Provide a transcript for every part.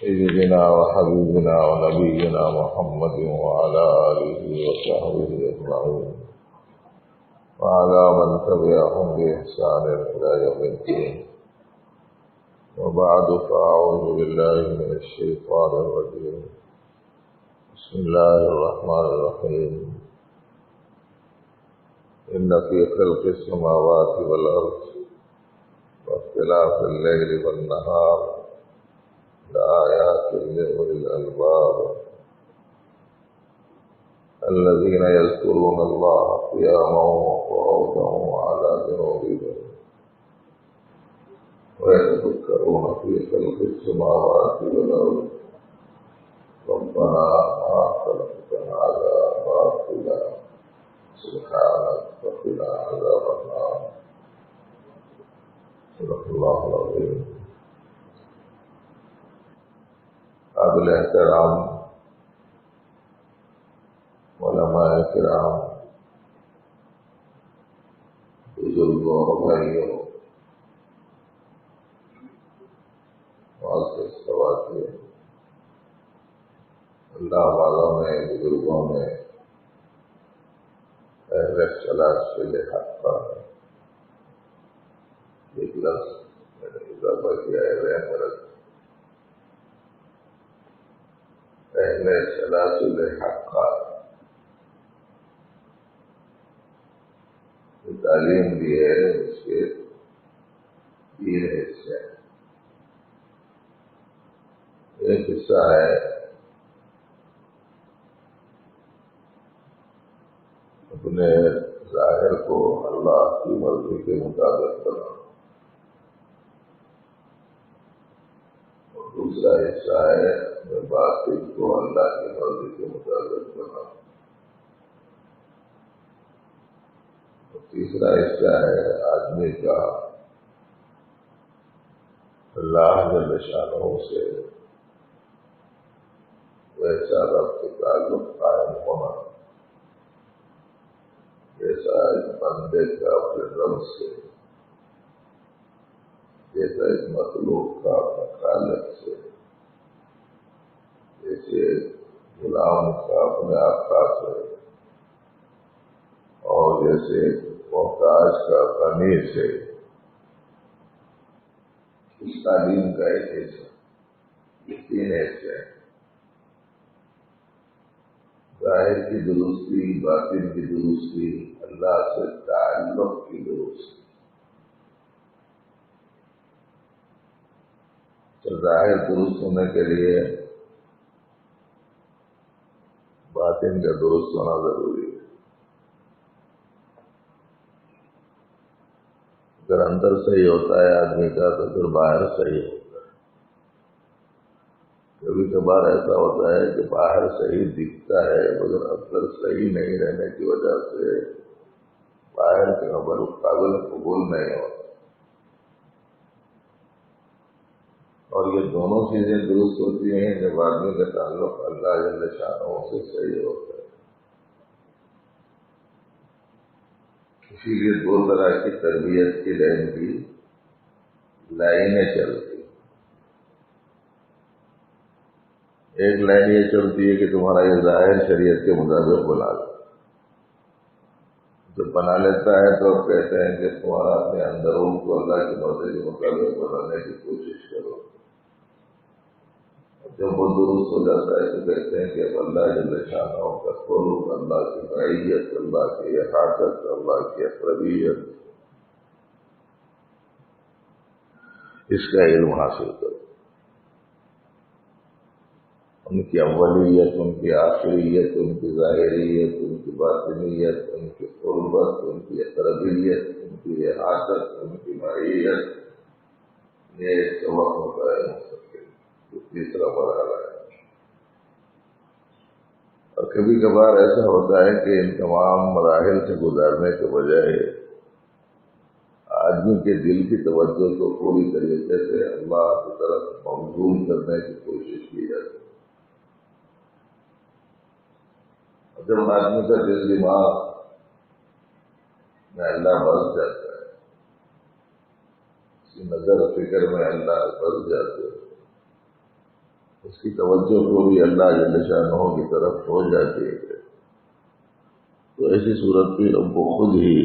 سيدنا وحبيبنا ونبينا محمد وعلى آله وصحبه أجمعين وعلى من تبعهم بإحسان إلى يوم الدين. وبعد فأعوذ بالله من الشيطان الرجيم. بسم الله الرحمن الرحيم. إن في خلق السماوات والأرض واختلاف الليل والنهار لآيات لأولي الألباب الذين يذكرون الله قياما وقعودا وعلى جنوبهم ويتفكرون في خلق السماوات والأرض ربنا ما خلقت هذا باطلا سبحانك وقنا عذاب النار. صدق الله العظيم. قابل احترام علماء کرام، بزرگوں بھائیوں، معزز خواتین، اللہ والوں میں، بزرگوں میں، اہل صلاح حق پر ایک لفظ میں نے اضافہ کیا ہے، رحمت اہل صلاح حق کا تعلیم دی ہے، اس کے تین حصے ہیں. ایک حصہ ہے اپنے ظاہر کو اللہ کی مرضی کے مطابق بنا، اور دوسرا حصہ ہے اپنے باطن کو اللہ کی مرضی کے مطابق بنا، اور تیسرا حصہ ہے آدمی کا اللہ جل شانہ سے ویسا ربط تعلق قائم ہونا جیسا ایک بندے کا اپنے رب سے، جیسا ایک مخلوق کا اپنے خالق سے، جیسے غلام کا اپنے آقا سے، اور جیسے محتاج کا غنی سے. اس تعلیم کا ایک حصہ، یہ تین حصے ہیں: ظاہر کی درستی، باطن کی درستی، اللہ سے تعلق کی درستی. تو ظاہر درست ہونے کے لیے باطن کا درست ہونا ضروری ہے. اگر اندر صحیح ہوتا ہے آدمی کا تو پھر باہر صحیح ہوتا ہے. کبھی کبھار ایسا ہوتا ہے کہ باہر صحیح دکھتا ہے مگر اندر صحیح نہیں رہنے کی وجہ سے باہر کے خبر قابل قبول نہیں ہوتا. اور یہ دونوں چیزیں درست ہوتی ہیں جب آدمی کا تعلق اللہ جل شانہ سے صحیح ہوتا ہے. اسی لیے دو طرح کی تربیت کی لائنیں چلتی. ایک لائن یہ چلتی ہے کہ تمہارا یہ ظاہر شریعت کے مطابق بنا لو. جب بنا لیتا ہے تو کہتے ہیں کہ تمہارا اپنے اندرون کو اللہ کی مرضی کے مطابق بنانے کی کوشش کرو. جب وہ درست ہو جاتا ہے تو کہتے ہیں کہ اب اللہ جل شانہ کا قرب، اللہ کی معیت، اللہ کی احاطت، اللہ کی اقربیت، اس کا علم حاصل کرو. ان کی اولیت، ان کی آخریت، ان کی ظاہریت، ان کی باطنیت، ان کی قربت، ان کی اقربیت، ان کی احاطت، ان کی معیت، یہ ایک سبق ہوتا ہے مستقل. تیسرا مرحلہ ہے. اور کبھی کبھار ایسا ہوتا ہے کہ ان تمام مراحل سے گزارنے کے بجائے آدمی کے دل کی توجہ کو پوری طریقے سے اللہ کی طرف مبذول کرنے کی کوشش کی جاتی ہے. جب آدمی کا دل دماغ میں اللہ بس جاتا ہے، اس کی نظر و فکر میں اللہ بس جاتے ہیں، اس کی توجہ پوری اللہ جل شانہ کی طرف ہو جاتی ہے، تو ایسی صورت میں رب خود ہی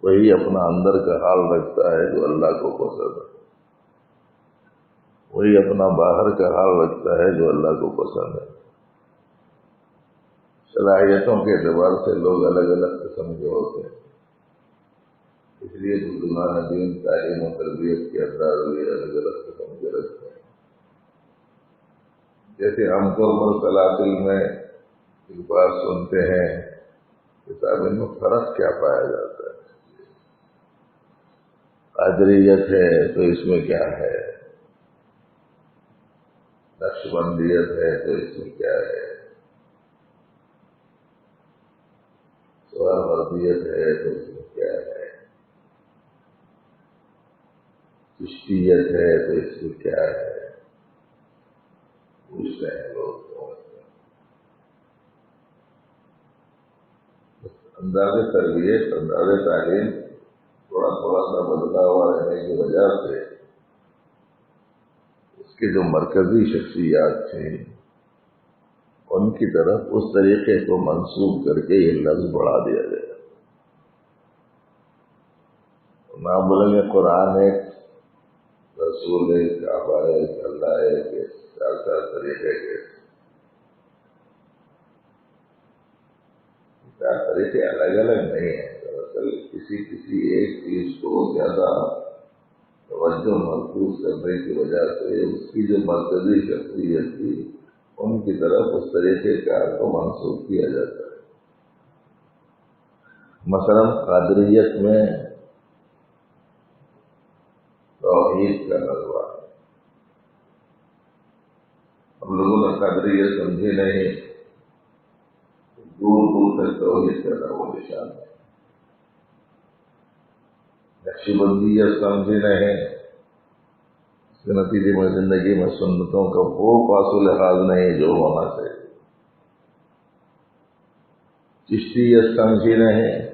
وہی اپنا اندر کا حال رکھتا ہے جو اللہ کو پسند ہے، وہی اپنا باہر کا حال رکھتا ہے جو اللہ کو پسند ہے۔ صلاحیتوں کے اعتبار سے لوگ الگ الگ قسم کے ہوتے ہیں، اس لیے بزرگان دین تعلیم و تربیت کے انداز بھی الگ الگ قسم کے رکھتے ہیں۔ جیسے عام طور پر قلاتل میں ایک بات سنتے ہیں، کتاب میں فرق کیا پایا جاتا ہے؟ قادریت ہے تو اس میں کیا ہے، نقشبندیت ہے تو اس میں کیا ہے، سہروردیت ہے تو اس میں کیا ہے، چشتیت ہے تو اس میں کیا ہے، پوچھتے ہیں لوگ۔ انداز تربیت، انداز تعلیم تھوڑا تھوڑا سا بدلا ہوا رہنے کی وجہ سے اس کے جو مرکزی شخصیات تھے ان کی طرف اس طریقے کو منسوب کر کے یہ لفظ بڑھا دیا گیا۔ نہ بولیں گے قرآن ایک، رسول ایک، کعبہ ایک، اللہ ایک، چار چار طریقے کے، چار طریقے الگ الگ نہیں ہیں۔ دراصل کسی ایک چیز کو زیادہ توجہ مرکوز کرنے کی وجہ سے اس کی جو مرکزی شخصیت تھی ان کی طرف اس طریقے کار کو منسوخ کیا جاتا ہے۔ مثلا قادریت میں توحید کا نظریہ، ہم لوگوں نے قادریت سمجھی نہیں، دور دور تک توحید کا نام و نشان ہے۔ نقشبندیت سمجھی نہیں، اس کے نتیجے میں زندگی میں سنتوں کا وہ پاس و لحاظ نہیں جو ہونا چاہیے۔ چشتیت سمجھی نہیں،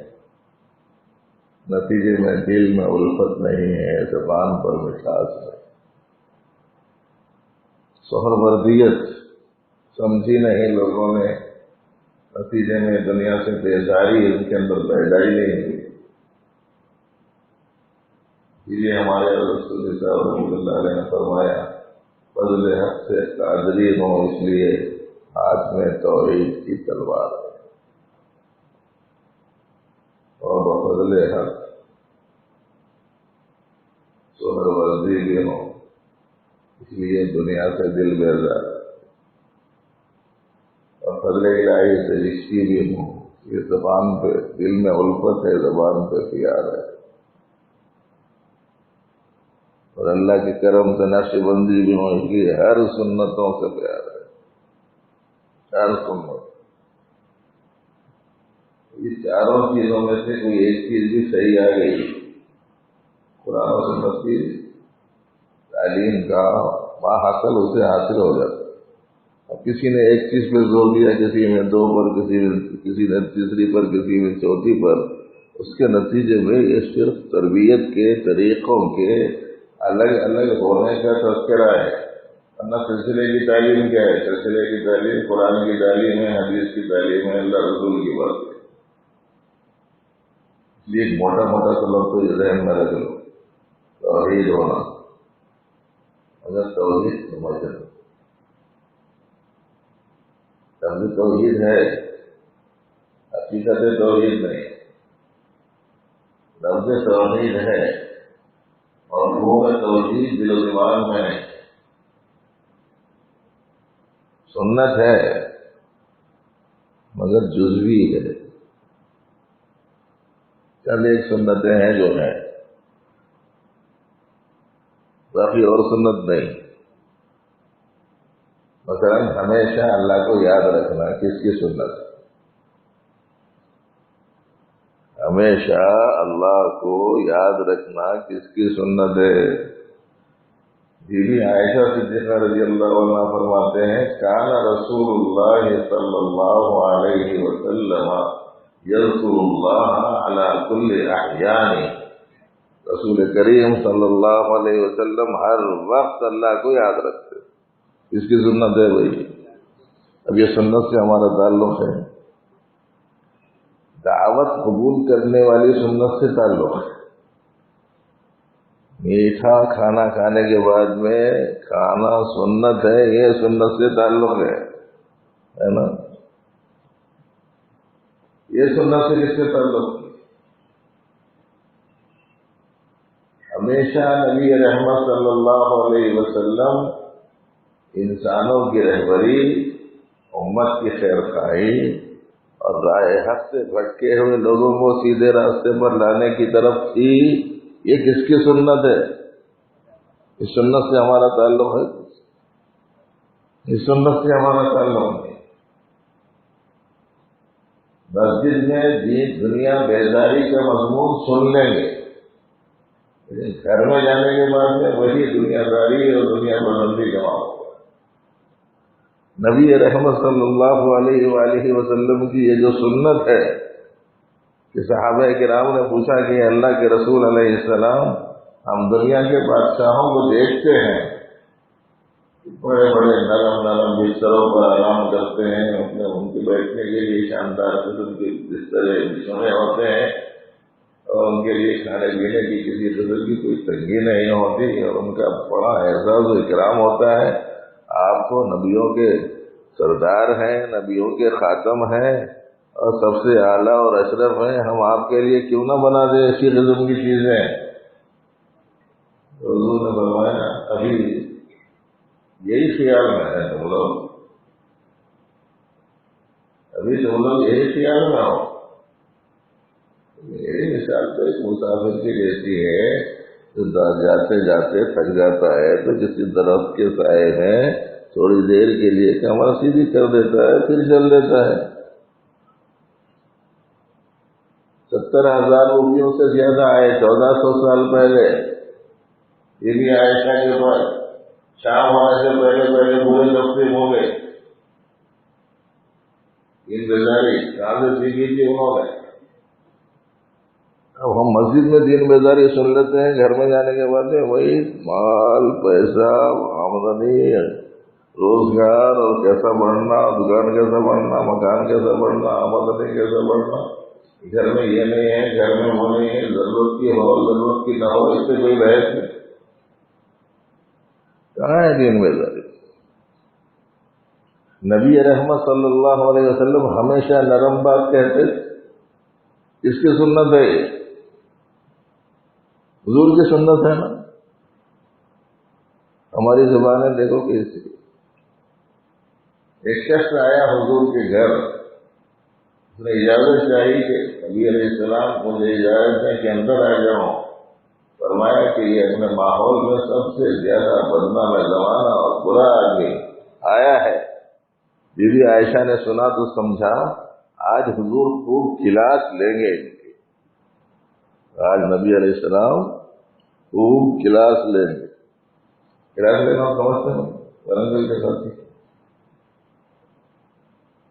نتیجے میں دل میں الفت نہیں ہے، زبان پر مٹھاس ہے۔ سہروردیت سمجھی نہیں لوگوں نے، نتیجے میں دنیا سے بیزاری ان کے اندر پیدا ہی نہیں ہوئی۔ اس لیے ہمارے رسول صاحب رحمۃ اللہ علیہ نے فرمایا فضل حق سے قادری ہوں اس لیے ہاتھ میں توحید کی تلوار ہے، اور بفضل حق سہروردی بھی ہوں اس لیے دنیا سے دل بیزار ہے، اور فضل الہی سے رشتی بھی ہوں، یہ زبان پہ دل میں الفت ہے، زبان پہ پیار ہے، اور اللہ کے کرم سے نقشبندی بھی ہوں اس لیے ہر سنتوں سے پیار ہے، ہر سنت۔ یہ چاروں چیزوں میں سے کوئی ایک چیز بھی صحیح آ گئی، قرآن و سنت کی تعلیم کا ماحصل اسے حاصل ہو جاتا ہے۔ اب کسی نے ایک چیز پہ زور دیا، کسی میں دو پر، کسی نے تیسری پر، کسی میں چوتھی پر، اس کے نتیجے میں یہ صرف تربیت کے طریقوں کے الگ الگ ہونے کا تذکرہ ہے، ورنہ سلسلے کی تعلیم کیا ہے؟ سلسلے کی تعلیم قرآن کی تعلیم ہے، حدیث کی تعلیم ہے، اللہ رسول کی بات ہے۔ اس لیے ایک موٹا موٹا سبق تو یہ ذہن میں رکھ لو، توحید ہونا، اگر توحید سمجھ لو، لفظ توحید ہے، حقیقت توحید نہیں، لفظ توحید ہے اور روح توحید دل و دماغ میں سنت ہے مگر جزوی ہے، چند ایک سنتیں ہیں جو ہیں، باقی اور سنت نہیں۔ مثلا ہمیشہ اللہ کو یاد رکھنا کس کی سنت؟ ہمیشہ اللہ کو یاد رکھنا کس کی سنت ہے؟ بی بی عائشہ صدیقہ رضی اللہ عنہ فرماتے ہیں کان رسول اللہ صلی اللہ علیہ وسلم یذکر اللہ علی کل احیان، رسول کریم صلی اللہ علیہ وسلم ہر وقت اللہ کو یاد رکھتے، اس کی سنت ہے بھائی. اب یہ سنت سے ہمارا تعلق ہے. دعوت قبول کرنے والی سنت سے تعلق ہے. میٹھا کھانا کھانے کے بعد میں کھانا سنت ہے، یہ سنت سے تعلق ہے نا. یہ سنت سے کس سے تعلق ہے؟ ہمیشہ نبی رحمت صلی اللہ علیہ وسلم انسانوں کی رہبری، امت کی خیر خواہی اور راہ حق سے بھٹکے ہوئے لوگوں کو سیدھے راستے پر لانے کی طرف تھی. یہ کس کی سنت ہے؟ اس سنت سے ہمارا تعلق ہے؟ اس سنت سے ہمارا تعلق ہے. مسجد میں دنیا بیداری کا مضمون سن لیں گے، لیکن گھر میں جانے کے بعد میں وہی دنیا داری اور دنیا پسندی جمع ہوگا. نبی رحمت صلی اللہ علیہ وآلہ وسلم کی یہ جو سنت ہے کہ صحابہ کرام نے پوچھا کہ اللہ کے رسول علیہ السلام، ہم دنیا کے بادشاہوں کو دیکھتے ہیں بڑے بڑے نرم نرم بستروں پر آرام کرتے ہیں، ان کے بیٹھنے کے لیے شاندار قسم کے بستر بچھونے ہوتے ہیں، اور ان کے لیے کھانے پینے کی کسی قسم کی کوئی تنگی نہیں ہوتی، اور ان کا بڑا اعزاز و اکرام ہوتا ہے. آپ کو نبیوں کے سردار ہیں، نبیوں کے خاتم ہیں اور سب سے اعلیٰ اور اشرف ہیں، ہم آپ کے لیے کیوں نہ بنا دیں اسی قسم کی چیزیں. حضور نے فرمایا ابھی یہی خیال میں ہے تم لوگ، ابھی تم لوگ یہی خیال میں ہو. میری مثال تو ایک مسافر کی جیسی ہے جو جاتے جاتے تھک جاتا ہے تو کسی درخت کے سائے میں تھوڑی دیر کے لیے کمر سیدھی کر دیتا ہے، پھر چل دیتا ہے. 70,000 روپیوں سے زیادہ آئے 1400 سال پہلے. یہ بھی عائشہ کے بعد شام ہونے سے پہلے پورے تقسیم ہو گئے. دین بیداری کہاں سے سیکھی تھی انہوں نے؟ اب ہم مسجد میں دین بیداری سن لیتے ہیں، گھر میں جانے کے بعد وہی مال پیسہ آمدنی روزگار اور کیسا بڑھنا، دکان کیسا بڑھنا، مکان کیسا بڑھنا، آمدنی کیسا بڑھنا. گھر میں یہ نہیں ہے، گھر میں وہ نہیں ہے، ضرورت کی ہو ضرورت کی نہ ہو، اس سے کوئی بحث نہیں. کہاں ہے دین بیداری؟ نبی رحمت صلی اللہ علیہ وسلم ہمیشہ نرم بات کہتے، اس کی سنت ہے، حضور کی سنت ہے نا. ہماری زبانیں دیکھو کیسی. ایک شخص آیا حضور کے گھر، اس نے اجازت چاہی کہ نبی علیہ السلام مجھے اجازت ہے کہ اندر آ جاؤں. فرمایا کہ یہ اپنے ماحول میں سب سے زیادہ بدنام زمانہ اور برا آدمی آیا ہے. بی بی عائشہ نے سنا تو سمجھا آج حضور خوب کلاس لیں گے ان کی، آج نبی علیہ السلام خوب کلاس لیں گے. کلاس لینا سمجھتے ہیں ورنگل کے ساتھ.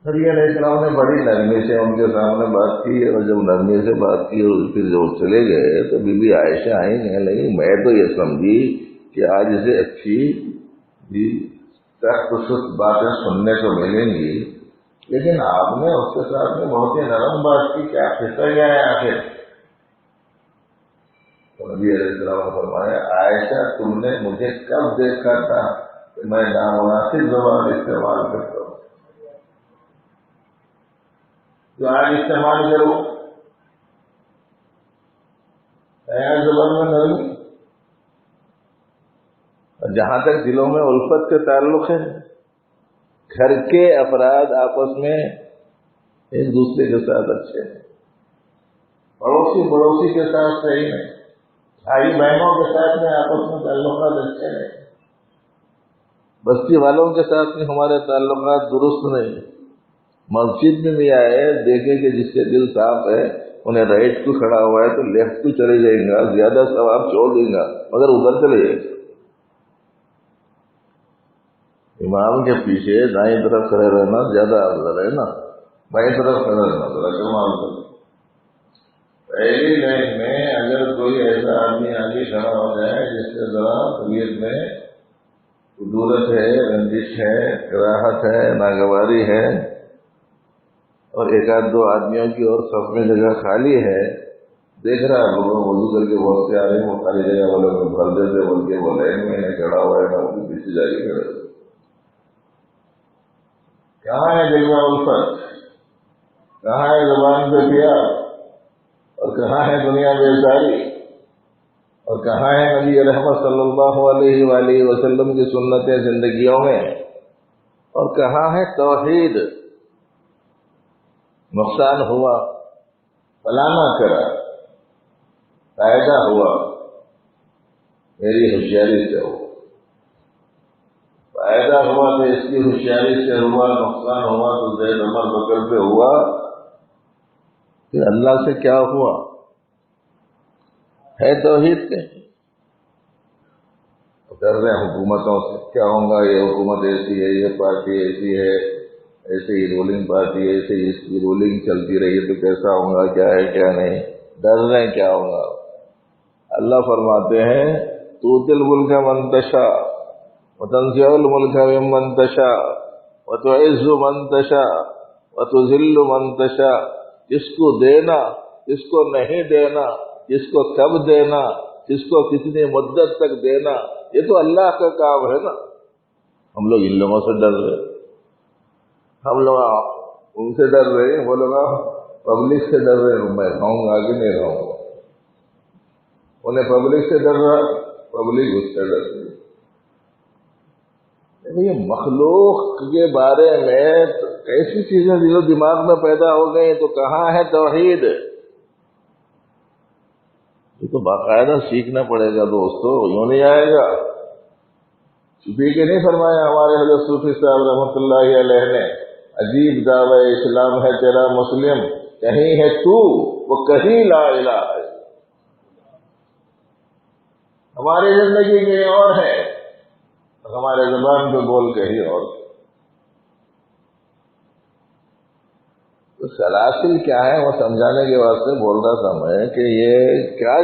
نبی علیہ السلام نے بڑی نرمی سے ان کے سامنے بات کی، اور جب نرمی سے بات کی اور پھر جب چلے گئے تو بی بی عائشہ آئیں کہنے لگی میں تو یہ سمجھی کہ آج اسے اچھی سخت سست باتیں سننے کو ملیں گی، لیکن آپ نے اس کے ساتھ میں بہت ہی نرم بات کی، کیا پھسل گیا ہے آخر؟ تو نبی علیہ السلام نے فرمایا عائشہ تم نے مجھے کب دیکھا تھا کہ میں نامناسب زبان استعمال کرتا ہوں؟ جو آج استعمال کروں نیا زبان میں نرمی. اور جہاں تک دلوں میں الفت کے تعلق ہے، گھر کے افراد آپس میں ایک دوسرے کے ساتھ اچھے ہیں، پڑوسی کے ساتھ صحیح نہیں، بھائی بہنوں کے ساتھ میں آپس میں تعلقات اچھے نہیں، بستی والوں کے ساتھ میں ہمارے تعلقات درست نہیں. مسجد میں بھی آئے دیکھیں کہ جس کے دل صاف ہے انہیں رائٹ کو کھڑا ہوا ہے تو لیفٹ کو چلے جائیں گا، زیادہ ثواب چھوڑ دیں گا، مگر ادھر چلے جائیں گا. امام کے پیچھے دائیں طرف کھڑے رہنا زیادہ افضل ہے نا، بائیں طرف کھڑے رہنا ذرا کم افضل. پہلی لائن میں اگر کوئی ایسا آدمی آگے کھڑا ہو جائے جس سے ذرا طبیعت میں کدورت ہے، رنجش ہے، کراہت ہے، ناگواری ہے، اور ایک آدھ دو آدمیوں کی اور سب میں جگہ خالی ہے، دیکھ رہا ہے لوگوں وضو کر کے بہت سے آ رہے ہیں، وہ خالی جگہ والوں کو بھر دیتے بول کے وہ لائن میں کھڑا ہوا ہے، نہ وہ پیچھے جا کے کھڑے ہوئے۔ کہاں ہے دل میں الفت، کہاں ہے زبان سے پیار، اور کہاں ہے دنیا بیزاری، اور کہاں ہے نبی رحمت صلی اللہ علیہ وآلہ وسلم کی سنتیں زندگیوں میں، اور کہاں ہے توحید۔ نقصان ہوا فلانا کرا، فائدہ ہوا میری ہوشیاری سے ہوا، فائدہ ہوا تو اس کی ہوشیاری سے ہوا، نقصان ہوا تو زید عمر بکر سے ہوا، پھر اللہ سے کیا ہوا؟ ہے توحید کے ڈر رہے ہیں حکومتوں سے، کیا ہوگا، یہ حکومت ایسی ہے، یہ پارٹی ایسی ہے، ایسے ہی رولنگ پارٹی، ایسے ہی اس کی رولنگ چلتی رہی تو کیسا ہوگا، کیا ہے کیا نہیں، ڈر رہے ہیں کیا ہوگا۔ اللہ فرماتے ہیں تؤتی الملک من تشاء وتنزع الملک ممن تشاء وتعز من تشاء وتذل من تشاء، جس کو دینا، جس کو نہیں دینا، جس کو کب دینا، جس کو کتنی مدت تک دینا، یہ تو اللہ کا کام ہے نا۔ ہم لوگ ان لوگوں سے ڈر رہے، ہم لوگ ان سے ڈر رہے ہیں، وہ لوگ پبلک سے ڈر رہے ہیں، میں رہوں گا کہ نہیں رہوں گا۔ انہیں پبلک سے ڈر رہا، پبلک اس سے ڈر رہی۔ یہ مخلوق کے بارے میں ایسی چیزیں جو دماغ میں پیدا ہو گئی تو کہاں ہے توحید؟ یہ تو باقاعدہ سیکھنا پڑے گا دوستو، یوں نہیں آئے گا۔ صوفی کے نہیں فرمایا ہمارے حضرت صوفی صاحب رحمۃ اللہ علیہ نے، عجیب دعوی اسلام ہے تیرا مسلم، کہیں ہے تو وہ کہیں لا الہ ہے۔ ہماری زندگی کہیں اور ہے، ہمارے زبان پہ بول کہیں اور۔ تو سلاسل کیا ہے وہ سمجھانے کے واسطے بول رہا تھا میں کہ یہ کیا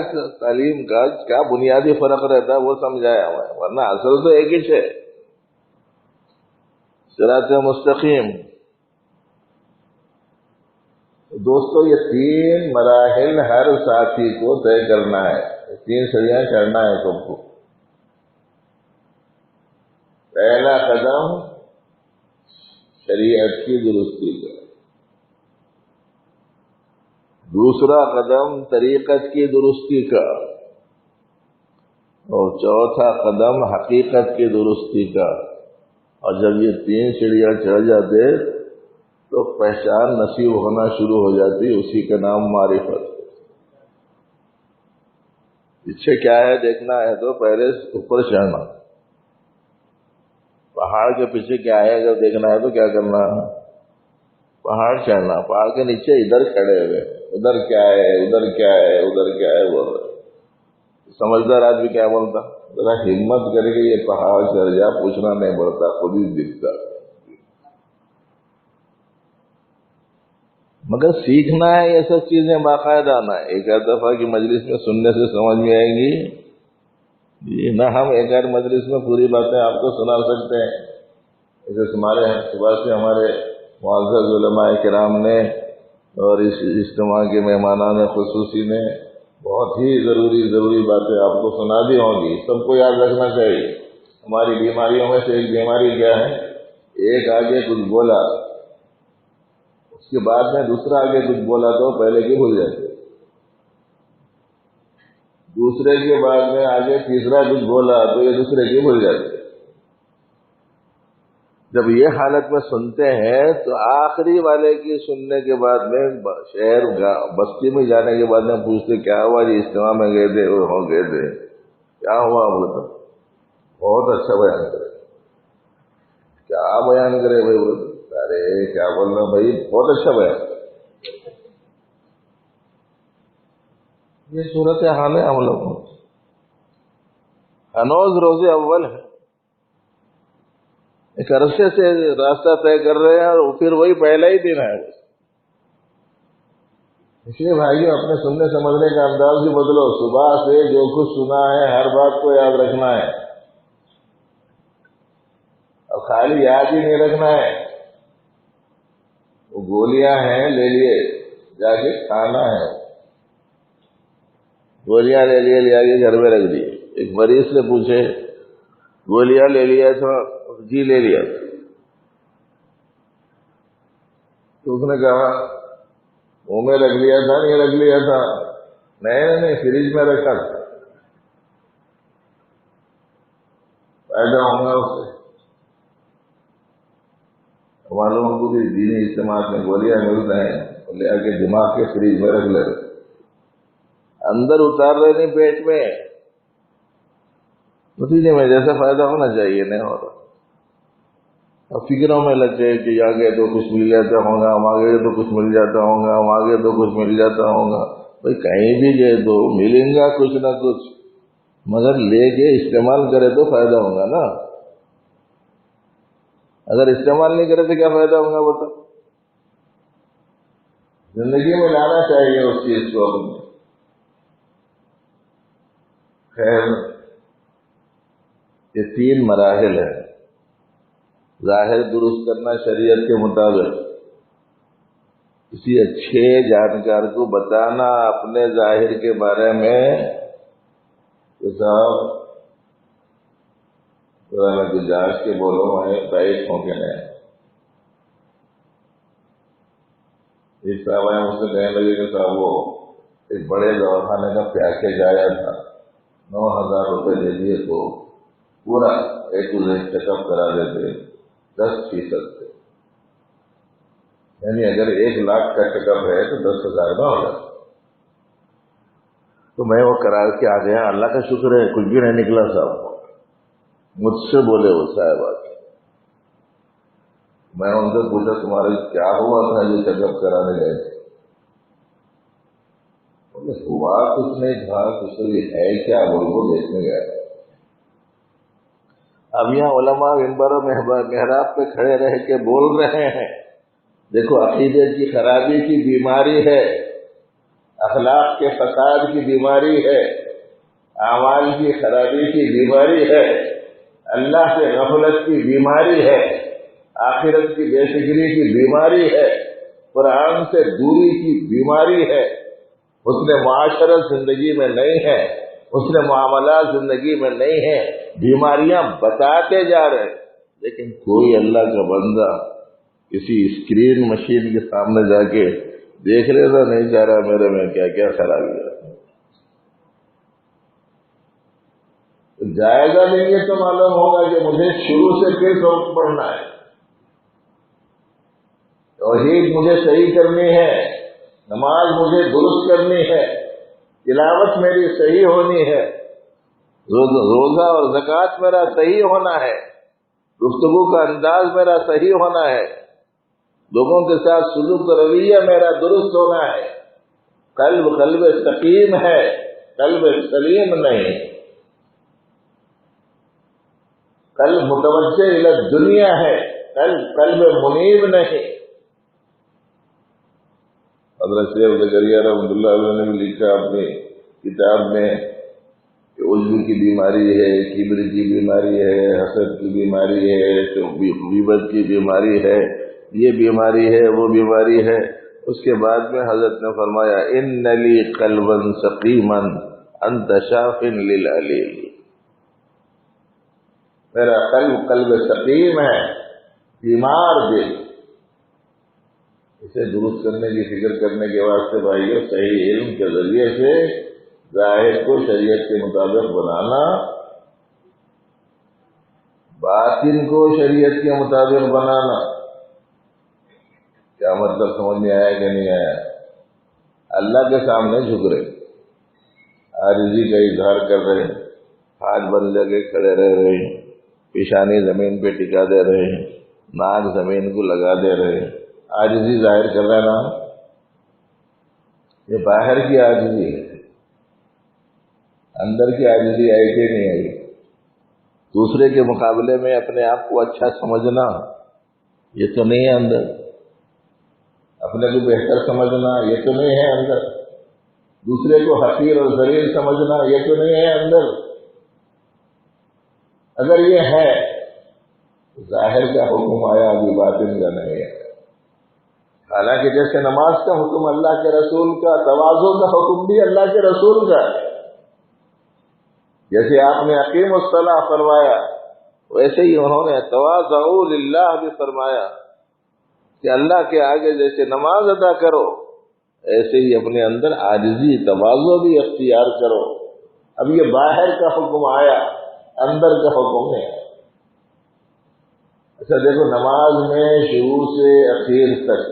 تعلیم کا کیا بنیادی فرق رہتا ہے وہ سمجھایا ہوا ہے، ورنہ اصل تو ایک ہی ہے، صراط مستقیم۔ دوستو یہ تین مراحل ہر ساتھی کو طے کرنا ہے، تین سیڑھیاں چڑھنا ہے تم کو۔ پہلا قدم شریعت کی درستی کا، دوسرا قدم طریقت کی درستی کا، اور چوتھا قدم حقیقت کی درستی کا۔ اور جب یہ تین سیڑھیاں چڑھ جاتے تو پہچان نصیب ہونا شروع ہو جاتی، اسی کا نام معرفت۔ پیچھے کیا ہے دیکھنا ہے تو پہلے اوپر چڑھنا، پہاڑ کے پیچھے کیا ہے اگر دیکھنا ہے تو کیا کرنا، پہاڑ چڑھنا، پہاڑ کے نیچے ادھر کھڑے ہوئے، ادھر کیا ہے، ادھر کیا ہے، ادھر کیا ہے بول رہے۔ سمجھدار آدمی کیا بولتا، ذرا ہمت کر کے یہ پہاڑ چڑھ جا، پوچھنا نہیں پڑتا، خود ہی دکھتا۔ مگر سیکھنا ہے یہ سب چیزیں باقاعدہ آنا ہے، ایک آدھ دفعہ کی مجلس میں سننے سے سمجھ میں آئیں گی جی نہ، ہم ایک آدھ مجلس میں پوری باتیں آپ کو سنا سکتے ہیں۔ جیسے ہمارے صبح سے ہمارے معزز علماء کرام نے اور اس اجتماع کے مہمانان خصوصی نے بہت ہی ضروری باتیں آپ کو سنا دی ہوں گی، سب کو یاد رکھنا چاہیے۔ ہماری بیماریوں میں سے ایک بیماری کیا ہے، ایک آگے کچھ بولا، اس کے بعد میں دوسرا آگے کچھ بولا تو پہلے کی بھول جاتے، دوسرے کے بعد میں آگے تیسرا کچھ بولا تو یہ دوسرے کی بھول جاتے۔ جب یہ حالت میں سنتے ہیں تو آخری والے کی سننے کے بعد میں شہر بستی میں جانے کے بعد میں پوچھتے کیا ہوا جی، اجتماع میں گئے تھے، ہو گئے تھے، کیا ہوا بولتا، بہت اچھا بیان کرے، کیا بیان کرے بھائی، بولتا ارے کیا بولنا بھائی، بہت اچھا بیان کرے۔ یہ صورت حال ہے ہم لوگوں، ہنوز روز اول ہے، ایک عرصے سے راستہ طے کر رہے ہیں اور پھر وہی پہلا ہی دن ہے۔ اس لیے بھائیو اپنے سننے سمجھنے کا انداز بھی بدلو، صبح سے جو کچھ سنا ہے ہر بات کو یاد رکھنا ہے، خالی یاد ہی نہیں رکھنا ہے، وہ گولیاں ہیں لے لیے جا کے کھانا ہے، گولیاں لے لیے لے کے گھر میں رکھ دی۔ ایک مریض سے پوچھے گولیاں لے لیا تھا؟ جی لے لیا تھا۔ تو اس نے کہا منہ میں رکھ لیا تھا نہیں رکھ لیا تھا؟ نہیں فریج میں رکھا تھا۔ فائدہ ہوگا اس سے؟ معلوم ہم کو کہ دینی اجتماعات میں گولیاں ملتا ہے، لے آ کے دماغ کے فریج میں رکھ لے، اندر اتار رہے نہیں پیٹ میں، نتیجے میں جیسا فائدہ ہونا چاہیے نہیں ہو رہا۔ اب فکروں میں لگ گئے کہ آگے تو کچھ مل جاتا ہوگا، ہم آگے تو کچھ مل جاتا ہوگا، ہم آگے تو کچھ مل جاتا ہوگا۔ بھائی کہیں بھی گئے تو ملیں گا کچھ نہ کچھ، مگر لے کے استعمال کرے تو فائدہ ہوگا نا۔ اگر استعمال نہیں کرے تو کیا فائدہ ہوگا بتا؟ زندگی میں لانا چاہیے اس چیز کو اپنے۔ خیر، یہ 3 مراحل ہیں۔ ظاہر درست کرنا شریعت کے مطابق، کسی اچھے جانکار کو بتانا اپنے ظاہر کے بارے میں کہ صاحب میں تو جانچ کے بولو میں ٹائٹ ہوں کہ نہیں۔ ایک صاحب آئے مجھ سے کہنے لگے کہ صاحب وہ ایک بڑے دواخانے کا پیکیج آیا تھا، 9,000 روپے دے دیے تو پورا ایک چیک اپ کرا دیتے 10% سے، یعنی اگر 1 لاکھ کا چیک اپ ہے تو 10,000 کا ہوگا۔ تو میں وہ کرا کے آ گیا، اللہ کا شکر ہے کچھ بھی نہیں نکلا صاحب۔ مجھ سے بولے وہ صاحب آ کے، میں ان سے پوچھا تمہارے کیا ہوا تھا جو چیک اپ کرانے گئے تھے؟ ہوا کچھ نہیں تھا، کچھ تو یہ ہے کیا بول کو دیکھنے گیا۔ اب یہاں علماء منبر و محراب پہ کھڑے رہ کے بول رہے ہیں دیکھو عقیدے کی خرابی کی بیماری ہے، اخلاق کے فساد کی بیماری ہے، اعمال کی خرابی کی بیماری ہے، اللہ سے غفلت کی بیماری ہے، آخرت کی بے فکری کی بیماری ہے، قرآن سے دوری کی بیماری ہے، حسن معاشرت زندگی میں نہیں ہے، حسن معاملات زندگی میں نہیں ہے۔ بیماریاں بتاتے جا رہے ہیں، لیکن کوئی اللہ کا بندہ کسی اسکرین مشین کے سامنے جا کے دیکھ لیتا نہیں جا رہا میرے میں کیا کیا خرابی ہے۔ جائزہ لیں گے تو معلوم ہوگا کہ مجھے شروع سے کس وقت پڑھنا ہے، توحید مجھے صحیح کرنی ہے، نماز مجھے درست کرنی ہے، تلاوت میری صحیح ہونی ہے، روزہ اور زکوٰۃ میرا صحیح ہونا ہے، گفتگو کا انداز میرا صحیح ہونا ہے، لوگوں کے ساتھ سلوک و رویہ میرا درست ہونا ہے، قلب سقیم ہے، قلب سلیم نہیں، قلب متوجہ الی الدنیا ہے، قلب منیب نہیں۔ حضرت شیخ زکریا رحمۃ اللہ علیہ نے بھی لکھا اپنی کتاب میں کہ عجب کی بیماری ہے، کبر کی بیماری ہے، حسد کی بیماری ہے، غیبت کی بیماری ہے، یہ بیماری ہے وہ بیماری ہے۔ اس کے بعد میں حضرت نے فرمایا ان لی قلبا سقیما انت شاف للعلیل، میرا قلب سقیم ہے، بیمار دل۔ اسے درست کرنے کی فکر کرنے کے واسطے بھائیو صحیح علم کے ذریعے سے ظاہر کو شریعت کے مطابق بنانا، باطن کو شریعت کے مطابق بنانا۔ کیا مطلب سمجھ میں آیا کہ نہیں آیا؟ اللہ کے سامنے جھک رہے، عاجزی کا اظہار کر رہے، ہاتھ بند لگے کھڑے رہ رہے، پیشانی زمین پہ ٹکا دے رہے، ناک زمین کو لگا دے رہے، عاجزی ظاہر کر رہا نا۔ یہ باہر کی عاجزی ہے، اندر کی عاجزی آئی کہ نہیں آئی؟ دوسرے کے مقابلے میں اپنے آپ کو اچھا سمجھنا یہ تو نہیں ہے اندر، اپنے کو بہتر سمجھنا یہ تو نہیں ہے اندر، دوسرے کو حقیر اور ذلیل سمجھنا یہ تو نہیں ہے اندر۔ اگر یہ ہے ظاہر کا حکم آیا، ابھی باطن کا نہیں ہے۔ حالانکہ جیسے نماز کا حکم اللہ کے رسول کا، تواضع کا حکم بھی اللہ کے رسول کا ہے۔ جیسے آپ نے اقیم الصلاۃ فرمایا، ویسے ہی انہوں نے تواضعوا للہ بھی فرمایا کہ اللہ کے آگے جیسے نماز ادا کرو، ایسے ہی اپنے اندر عاجزی تواضع بھی اختیار کرو۔ اب یہ باہر کا حکم آیا، اندر کا حکم نہیں۔ اچھا دیکھو، نماز میں شروع سے اخیر تک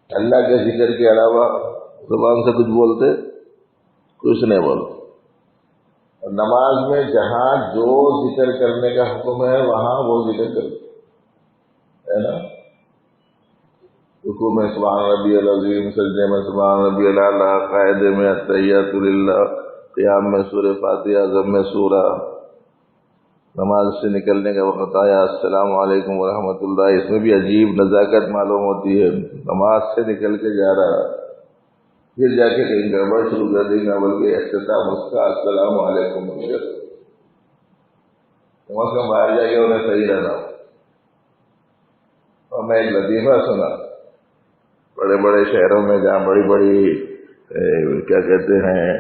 اللہ کے ذکر کے علاوہ زبان سے کچھ بولتے؟ کچھ نہیں بولتے۔ اور نماز میں جہاں جو ذکر کرنے کا حکم ہے وہاں وہ ذکر کرتے ہے نا۔ رکوع میں سبحان ربی العظیم، سجدے میں سبحان ربی الاعلیٰ، قاعدے میں التحیات للہ، قیام میں سورہ فاتحہ، ضم میں سورہ۔ نماز سے نکلنے کا وقت آیا، السلام علیکم ورحمۃ اللہ۔ اس میں بھی عجیب نزاکت معلوم ہوتی ہے، نماز سے نکل کے جا رہا، پھر جا کے کہیں گڑبڑ شروع کر دیں گا، بلکہ اختتام اس کا السلام علیکم۔ کم از کم باہر جا کے انہیں صحیح رہنا۔ اور میں ایک لطیفہ سنا، بڑے بڑے شہروں میں جہاں بڑی بڑی کیا کہتے ہیں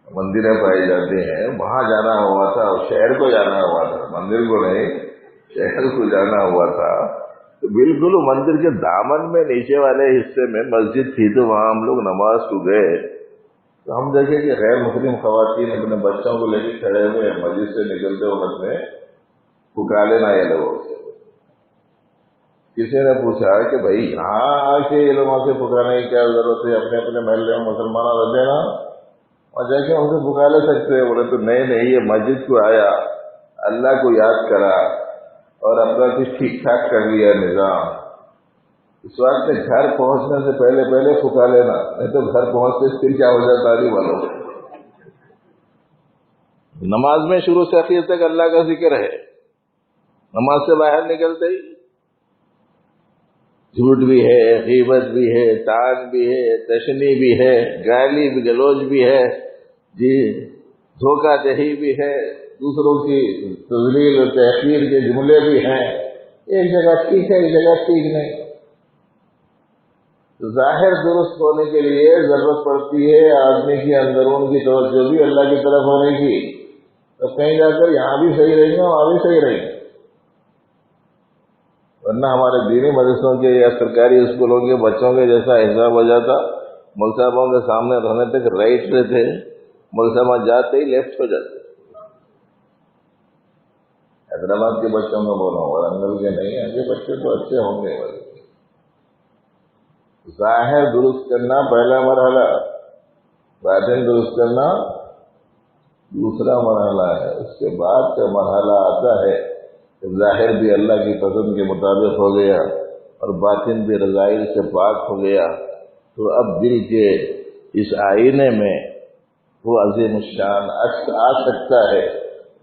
مندریں پائی جاتی ہیں، وہاں جانا ہوا تھا، شہر کو جانا ہوا تھا، مندر کو نہیں، شہر کو جانا ہوا تھا۔ تو بالکل مندر کے دامن میں نیچے والے حصے میں مسجد تھی، تو وہاں ہم لوگ نماز کو گئے تو ہم دیکھے کہ غیر مسلم خواتین اپنے بچوں کو لے کے کھڑے ہوئے مسجد سے نکلتے وقت میں پکارے نہ یہ لوگوں سے۔ کسی نے پوچھا کہ بھائی یہاں آ کے یہ لوگوں سے پکارنے کی کیا ضرورت ہے، اپنے اپنے محلے میں مسلمانوں رہ دینا اور جا کے ان سے پکار لے سکتے ہیں۔ بولے تو نہیں، یہ مسجد کو آیا، اللہ کو یاد کرا اور اپنا کچھ ٹھیک ٹھاک کر لیا نظام۔ اس وقت گھر پہنچنے سے پہلے پکا لینا، نہیں تو گھر پہنچتے پھر کیا ہو جاتا نہیں معلوم۔ نماز میں شروع سے آخر تک اللہ کا ذکر ہے، نماز سے باہر نکلتے ہی جھوٹ بھی ہے، غیبت بھی ہے، طعن بھی ہے، تشنی بھی ہے، گالی بھی گلوچ بھی ہے، جی دھوکہ دہی بھی ہے، دوسروں کی تذلیل و تحقیر کے جملے بھی ہیں۔ ایک جگہ ٹھیک ہے، ایک جگہ ٹھیک نہیں۔ ظاہر درست ہونے کے لیے ضرورت پڑتی ہے آدمی کی اندرون کی توجہ بھی اللہ کی طرف ہونے کی، تو کہیں جا کر یہاں بھی صحیح رہیں گے، وہاں بھی صحیح رہیں گے۔ ورنہ ہمارے دینی مدرسوں کے یا سرکاری اسکولوں کے بچوں کے جیسا حساب ہو جاتا، مول صاحبوں کے سامنے رہنے تک رائٹ پہ تھے، مول صاحب جاتے ہی لیفٹ ہو جاتے۔ حیدرآباد کے بچوں کو بولا ورنگل کے نہیں، ایسے بچے تو اچھے ہوں گے۔ ظاہر درست کرنا پہلا مرحلہ، باطن درست کرنا دوسرا مرحلہ ہے۔ اس کے بعد کا مرحلہ آتا ہے ظاہر بھی اللہ کی پسند کے مطابق ہو گیا اور باطن بھی رذائل سے پاک ہو گیا، تو اب دل کے اس آئینے میں وہ عظیم الشان عکس آ سکتا ہے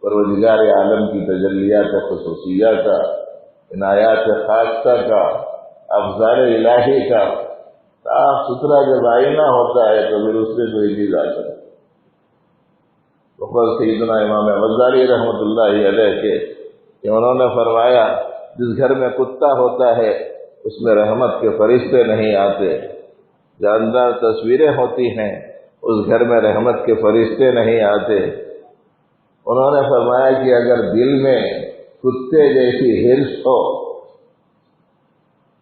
پروردگار عالم کی تجلیات خصوصیہ کا، عنایات خاصہ کا، افضال الہی کا۔ صاف ستھرا جب آئینہ ہوتا ہے تو پھر اس سے کوئی چیز آ سکتی۔ وقال سیدنا امام غزالی رحمۃ اللہ علیہ کے کہ انہوں نے فرمایا جس گھر میں کتا ہوتا ہے اس میں رحمت کے فرشتے نہیں آتے، جاندار تصویریں ہوتی ہیں اس گھر میں رحمت کے فرشتے نہیں آتے۔ انہوں نے فرمایا کہ اگر دل میں کتے جیسی حرص ہو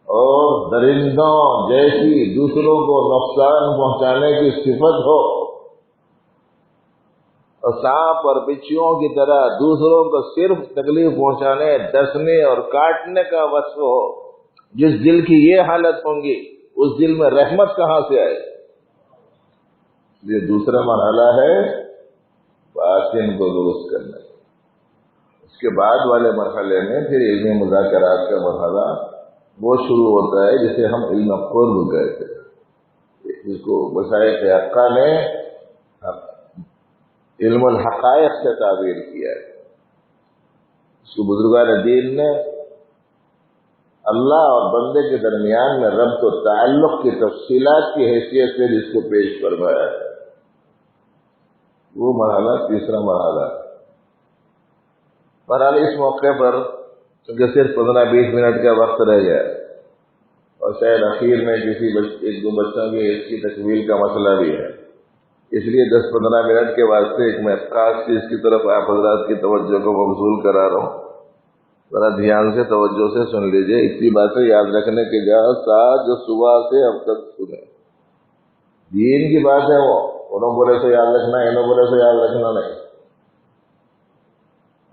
اور درندوں جیسی دوسروں کو نقصان پہنچانے کی صفت ہو اور سانپ اور بچھوؤں کی طرح دوسروں کو صرف تکلیف پہنچانے، ڈسنے اور کاٹنے کا وصف ہو، جس دل کی یہ حالت ہوں گی اس دل میں رحمت کہاں سے آئے؟ یہ دوسرا مرحلہ ہے باطن کو درست کرنا۔ اس کے بعد والے مرحلے میں پھر علمی مذاکرات کا مرحلہ وہ شروع ہوتا ہے جسے ہم علم قرب کہتے ہیں، جس کو مشائخ حقہ نے علم الحقائق سے تعبیر کیا ہے۔ اس کو بزرگان دین نے اللہ اور بندے کے درمیان میں ربط و تعلق کی تفصیلات کی حیثیت سے جس کو پیش فرمایا ہے، وہ مرحلہ تیسرا مرحلہ ہے۔ بہرحال اس موقع پر کیونکہ صرف 15-20 منٹ کا وقت رہ گیا اور شاید اخیر میں کسی ایک دو بچوں کی اس کی تکمیل کا مسئلہ بھی ہے، اس لیے 10-15 منٹ کے واسطے ایک میں خاص چیز کی طرف آپ حضرات کی توجہ کو مبذول کرا رہا ہوں، ذرا دھیان سے توجہ سے سن لیجئے۔ اتنی باتیں یاد رکھنے کے ساتھ جو صبح سے اب تک سنے، دین کی بات ہے، وہ انہوں بولے تو یاد رکھنا، انہوں بولے تو یاد رکھنا نہیں،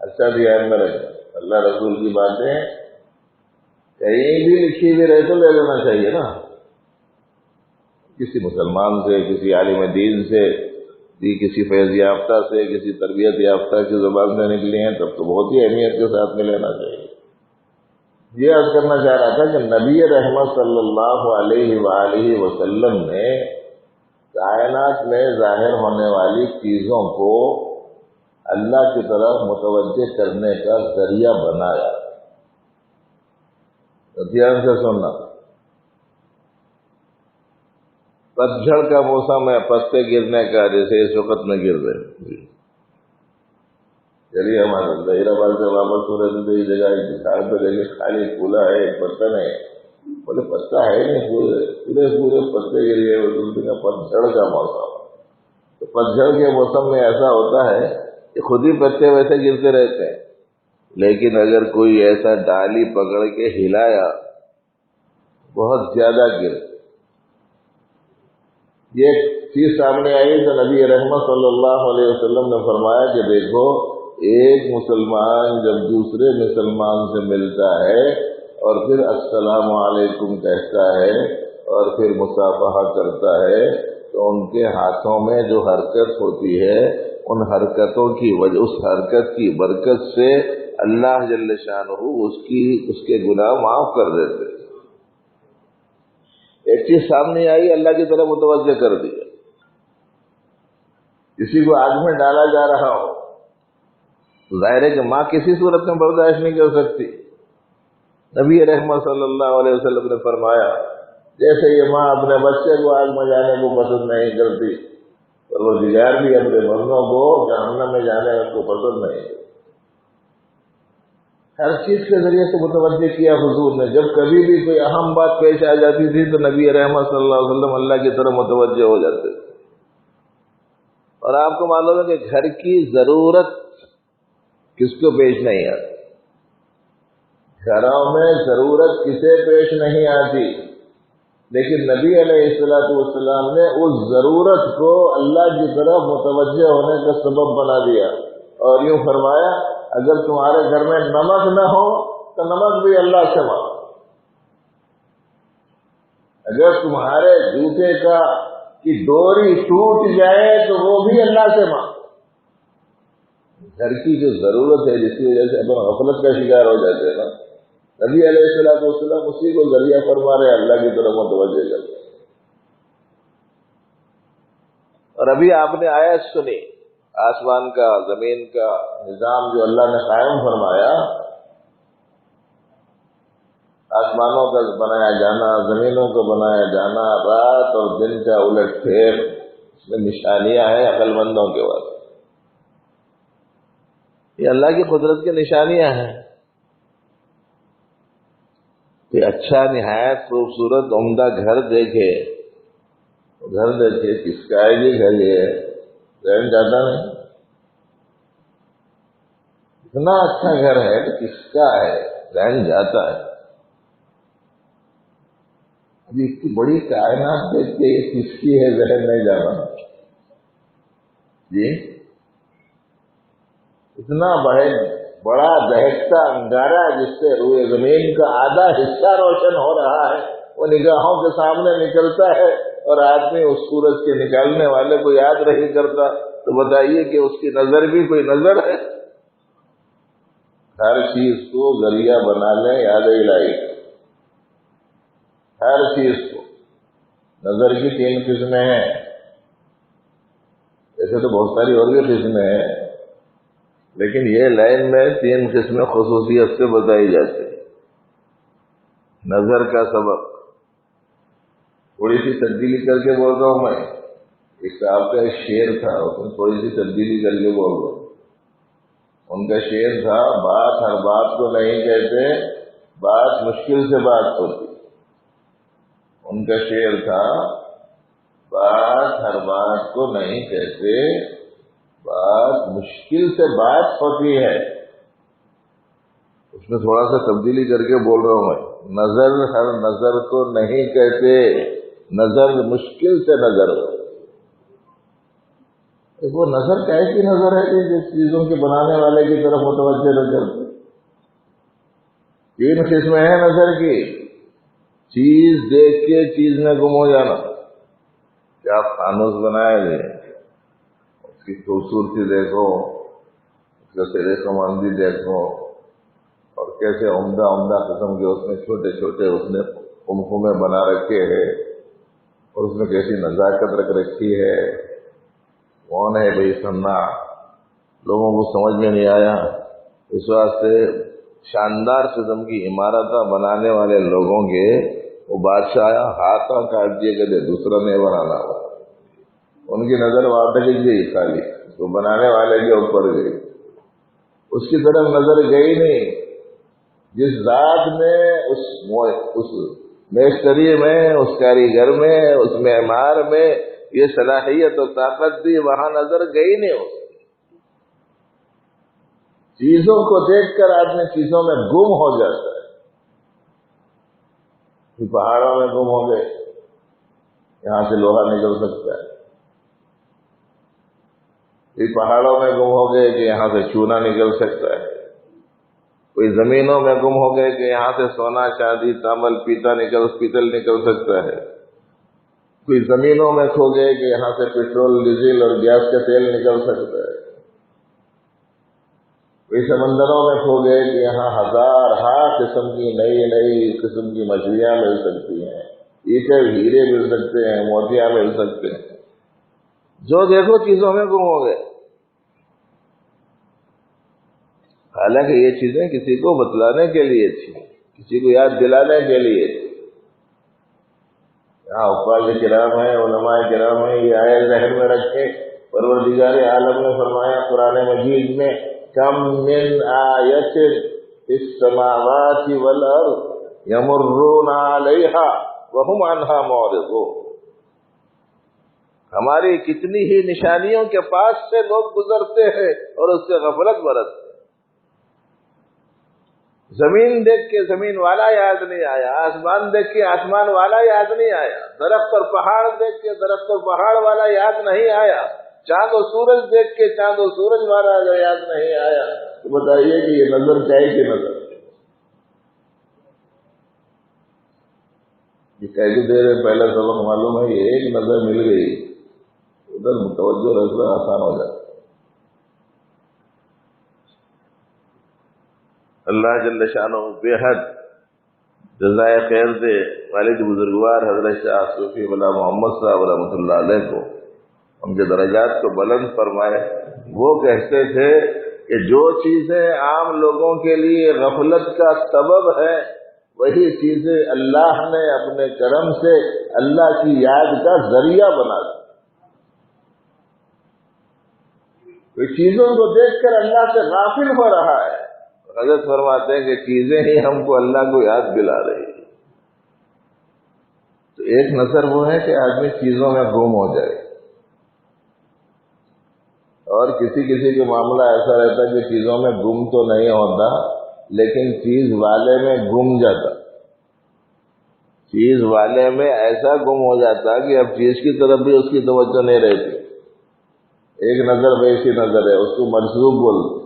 اچھا دھیان میں رکھنا۔ اللہ رسول کی باتیں کہیں بھی لکھی بھی رہے تو لے لینا چاہیے نا، کسی مسلمان سے، کسی عالم دین سے، کسی فیض یافتہ سے، کسی تربیت یافتہ کی زبان سے نکلی ہیں تب تو بہت ہی اہمیت کے ساتھ میں لینا چاہیے۔ یہ عرض کرنا چاہ رہا تھا کہ نبی رحمت صلی اللہ علیہ وآلہ وسلم نے کائنات میں ظاہر ہونے والی چیزوں کو اللہ کی طرف متوجہ کرنے کا ذریعہ بنایا۔ دھیان سے سننا، پتجھڑ کا موسم ہے، پتے گرنے کا، جیسے اس وقت میں گر رہے۔ چلیے ہمارا ظہیرآباد سے واپس ہو رہے تھے، یہ جگہ ایک دکان پہ لے کے خالی کھلا ہے، ایک پتا نہیں، بولے پتا ہے نہیں، پورے پتے گرے، پتجھڑ کا موسم۔ تو پتجھڑ کے موسم میں ایسا ہوتا ہے کہ خود ہی پتے ویسے گرتے رہتے ہیں، لیکن اگر کوئی ایسا ڈالی پکڑ کے ہلایا بہت زیادہ گر، یہ چیز سامنے آئی تو نبی رحمت صلی اللہ علیہ وسلم نے فرمایا کہ دیکھو، ایک مسلمان جب دوسرے مسلمان سے ملتا ہے اور پھر السلام علیکم کہتا ہے اور پھر مصافحہ کرتا ہے تو ان کے ہاتھوں میں جو حرکت ہوتی ہے، ان حرکتوں کی وجہ، اس حرکت کی برکت سے اللہ جل شانہ اس کے گناہ معاف کر دیتے۔ ایک چیز سامنے آئی، اللہ کی طرف متوجہ کر دیا۔ کسی کو آگ میں ڈالا جا رہا ہو تو ظاہر ہے کہ ماں کسی صورت میں برداشت نہیں کر سکتی۔ نبی رحمت صلی اللہ علیہ وسلم نے فرمایا جیسے یہ ماں اپنے بچے کو آگ میں جانے کو پسند نہیں کرتی، پروردگار بھی اپنے بندوں کو جہنم میں جانے کو پسند نہیں کرتی۔ ہر چیز کے ذریعے سے متوجہ کیا حضور نے۔ جب کبھی بھی کوئی اہم بات پیش آ جاتی تھی تو نبی رحمت صلی اللہ علیہ وسلم اللہ کی طرف متوجہ ہو جاتے تھے۔ اور آپ کو معلوم ہے کہ گھر کی ضرورت کس کو پیش نہیں آتی؟ گھروں میں ضرورت کسے پیش نہیں آتی، لیکن نبی علیہ السلام نے اس ضرورت کو اللہ کی طرف متوجہ ہونے کا سبب بنا دیا، اور یوں فرمایا اگر تمہارے گھر میں نمک نہ ہو تو نمک بھی اللہ سے مانگو، اگر تمہارے جوتے کی ڈوری ٹوٹ جائے تو وہ بھی اللہ سے مانگو۔ گھر کی جو ضرورت ہے جس کی وجہ سے اپن غفلت کا شکار ہو جاتے ہیں نا، نبی علیہ السلام اسی کو ذریعہ فرما رہے اللہ کی طرف متوجہ کرتے۔ اور ابھی آپ نے آیت سنی، آسمان کا، زمین کا نظام جو اللہ نے قائم فرمایا، آسمانوں کا بنایا جانا، زمینوں کا بنایا جانا، رات اور دن کا الٹ پھیر، اس میں نشانیاں ہیں عقل مندوں کے واسطے۔ یہ اللہ کی قدرت کی نشانیاں ہیں۔ کہ اچھا نہایت خوبصورت عمدہ گھر دیکھے کس کا ہے یہ گھر، یہ رہن جاتا نہیں، اتنا اچھا گھر ہے تو کس کا ہے، رہن جاتا ہے۔ اب اس کی بڑی کائنات دیکھ کے یہ کس کی ہے ذہن نہیں جانا جی، اتنا بڑا دہکتا انگارہ جس سے روئے زمین کا آدھا حصہ روشن ہو رہا ہے، وہ نگاہوں کے سامنے نکلتا ہے، اور آدمی اس سورج کے نکالنے والے کو یاد نہیں کرتا، تو بتائیے کہ اس کی نظر بھی کوئی نظر ہے؟ ہر چیز کو ذریعہ بنا لیں یاد الہی، ہر چیز کو۔ نظر کی 3 قسمیں ہیں، ایسے تو بہت ساری اور بھی قسمیں ہیں، لیکن یہ لائن میں 3 قسمیں خصوصیت سے بتائی جاتی ہیں۔ نظر کا سبق تھوڑی سی تبدیلی کر کے بول رہا ہوں میں، ایک صاحب کا ایک شعر تھا، اس میں تھوڑی سی تبدیلی کر کے بول رہا ہوں۔ ان کا شعر تھا بات ہر بات کو نہیں کہتے، بات مشکل سے بات ہوتی۔ ان کا شعر تھا بات ہر بات کو نہیں کہتے، بات مشکل سے بات ہوتی ہے۔ اس میں تھوڑا سا تبدیلی کر کے بول رہا ہوں میں، نظر ہر نظر کو نہیں کہتے، نظر مشکل سے نظر ہو۔ وہ نظر کیسی نظر ہے کہ جس چیزوں کے بنانے والے کی طرف متوجہ نہ کرتے۔ تین قسمیں ہیں نظر کی، چیز دیکھ کے چیز میں گم ہو جانا، کیا فانوس بنایا گیا، اس کی خوبصورتی دیکھو، اس کا سرے کماندی دیکھو، اور کیسے عمدہ عمدہ قسم کے اس میں چھوٹے چھوٹے اس نے خمخمے بنا رکھے ہیں، اور اس میں کیسی نزاکت رکھ رکھی ہے۔ کون ہے بھائی صنع؟ لوگوں کو سمجھ میں نہیں آیا، اس واسطے شاندار قسم کی عمارتیں بنانے والے لوگوں کے وہ بادشاہ ہاتھوں کاٹ دیے کہ دوسرا نہیں بنانا، ان کی نظر وہاں تک گئی، خالی تو بنانے والے کے اوپر گئی، اس کی طرف نظر گئی نہیں۔ جس ذات میں اس میستری میں، اس کاریگر میں، اس معمار میں یہ صلاحیت و طاقت دی، وہاں نظر گئی نہیں ہو۔ چیزوں کو دیکھ کر آدمی چیزوں میں گم ہو جاتا ہے۔ پہاڑوں میں گم ہو گئے، یہاں سے لوہا نکل سکتا ہے۔ پہاڑوں میں گم ہو گئے کہ یہاں سے چونا نکل سکتا ہے۔ کوئی زمینوں میں گم ہو گئے کہ یہاں سے سونا چاندی تانبل پیتل نکل سکتا ہے۔ کوئی زمینوں میں کھو گئے کہ یہاں سے پیٹرول ڈیزل اور گیس کا تیل نکل سکتا ہے۔ کوئی سمندروں میں کھو گئے کہ یہاں ہزار قسم کی نئی قسم کی مچھلیاں مل سکتی ہیں، اینٹیں ہیرے مل سکتے ہیں، موتیاں مل سکتے ہیں۔ جو دیکھو چیزوں میں گم ہو گئے۔ حالانکہ یہ چیزیں کسی کو بتلانے کے لیے تھی، کسی کو یاد دلانے کے لیے تھی۔ یہاں حفاظ کرام ہیں، علماء کرام ہیں، یہ آئے ذہن میں رکھے۔ پروردگار عالم نے فرمایا قرآن مجید میں، کم من آیت فی السماوات والارض یمرون علیہا وہم عنہا معرضون۔ ہماری کتنی ہی نشانیوں کے پاس سے لوگ گزرتے ہیں اور اس سے غفلت برتتے۔ زمین دیکھ کے زمین والا یاد نہیں آیا، آسمان دیکھ کے آسمان والا یاد نہیں آیا، درخت اور پہاڑ دیکھ کے درخت اور پہاڑ والا یاد نہیں آیا، چاند و سورج دیکھ کے چاند و سورج والا یاد نہیں آیا۔ تو بتائیے کہ یہ نظر چاہیے کہ نظر؟ یہ کیسے دیر پہلا سبق معلوم ہے، یہ ایک نظر مل گئی ادھر متوجہ رکھنا آسان ہو جاتا۔ اللہ جل شانہ بے حد جزائے خیر دے والد بزرگوار حضرت شاہ صوفی مولا محمد صاحب رحمۃ اللہ علیہ کو، ان کے درجات کو بلند فرمائے۔ وہ کہتے تھے کہ جو چیزیں عام لوگوں کے لیے غفلت کا سبب ہے، وہی چیزیں اللہ نے اپنے کرم سے اللہ کی یاد کا ذریعہ بنا دی۔ کوئی چیزوں کو دیکھ کر اللہ سے غافل ہو رہا ہے، حضرت فرماتے ہیں کہ چیزیں ہی ہم کو اللہ کو یاد دلا رہی ہیں۔ تو ایک نظر وہ ہے کہ آدمی چیزوں میں گم ہو جائے، اور کسی کے معاملہ ایسا رہتا ہے کہ چیزوں میں گم تو نہیں ہوتا لیکن چیز والے میں گم جاتا، چیز والے میں ایسا گم ہو جاتا کہ اب چیز کی طرف بھی اس کی توجہ نہیں رہتی۔ ایک نظر ویسی نظر ہے، اس کو مجذوب بولتے۔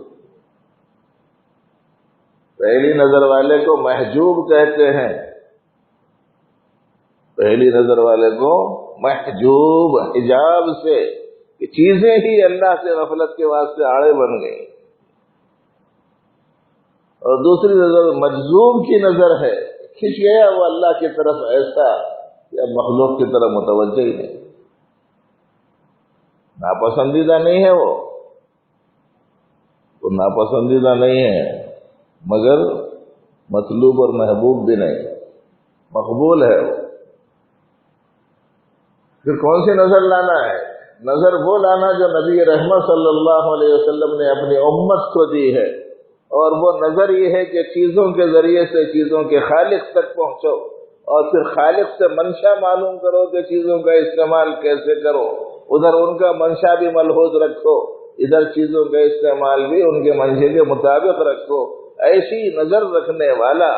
پہلی نظر والے کو محجوب کہتے ہیں، پہلی نظر والے کو محجوب، حجاب سے، کہ چیزیں ہی اللہ سے غفلت کے واسطے آڑے بن گئی۔ اور دوسری نظر مجذوب کی نظر ہے، کھنچ گیا وہ اللہ کی طرف ایسا یا مخلوق کی طرف متوجہ ہی نہیں، ناپسندیدہ نہیں ہے، وہ ناپسندیدہ نہیں ہے مگر مطلوب اور محبوب بھی نہیں، مقبول ہے وہ۔ پھر کون سی نظر لانا ہے؟ نظر وہ لانا جو نبی رحمت صلی اللہ علیہ وسلم نے اپنی امت کو دی ہے، اور وہ نظر یہ ہے کہ چیزوں کے ذریعے سے چیزوں کے خالق تک پہنچو، اور پھر خالق سے منشا معلوم کرو کہ چیزوں کا استعمال کیسے کرو، ادھر ان کا منشا بھی ملحوظ رکھو، ادھر چیزوں کا استعمال بھی ان کے منشے کے مطابق رکھو۔ ایسی نظر رکھنے والا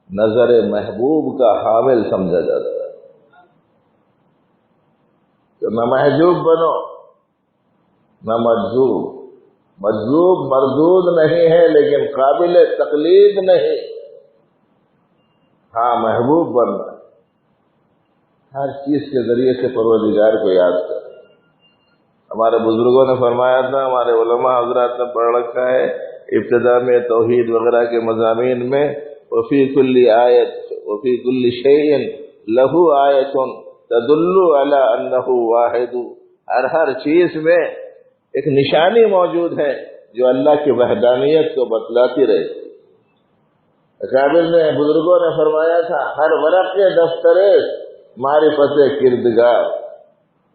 نظر محبوب کا حامل سمجھا جاتا ہے۔ تو نہ محجوب بنو نہ مجذوب، مجذوب مردود نہیں ہے لیکن قابل تقلید نہیں، ہاں محبوب بننا، ہر چیز کے ذریعے سے پروردگار کو یاد کر۔ ہمارے بزرگوں نے فرمایا تھا، ہمارے علماء حضرات نے پڑھ رکھا ہے ابتدا میں توحید وغیرہ کے مضامین میں، وفی کل آیت وفی کل شیء لہ آیت تدل علی انہ واحد، ہر چیز میں ایک نشانی موجود ہے جو اللہ کی وحدانیت کو بتلاتی رہتی۔ اکابر نے بزرگوں نے فرمایا تھا، ہر ورق کے دفتر معرفت کردگار،